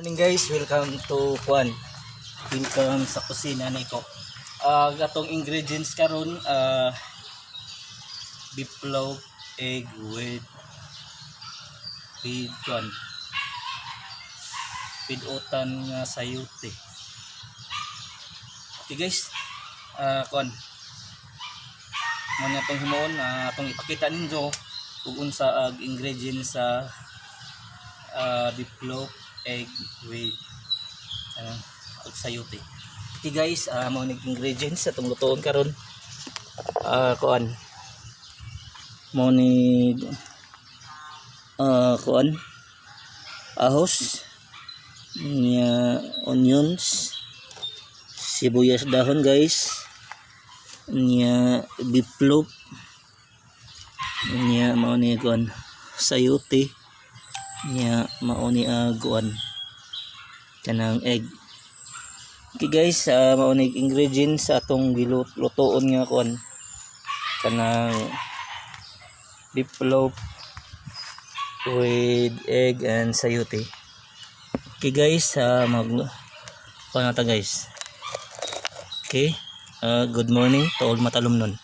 Morning guys, welcome to Kwan. Welcome sa kusina niko. Gatong ingredients karon beef loaf, egg with Kwan. With utan nga sayote. Okay guys, Kwan. Muna itong himuon, itong ipakita ninyo kung unsa ang ingredients sa beef loaf, egg with sayote. Okay guys, mga ingredients sa itong lutoon karon. Kuan mo ni kuan ahos niya, onions, sibuyas dahon guys, niya beef loaf, niya mao ni kuan sayote, niya mao ni kuan kanang egg. Okay guys, mao ni ingredients sa atong gilutoon nga kuan kanang beef loaf with egg and sayote. Okay guys, mag kuan ta guys. Okay, good morning to all matalumnon.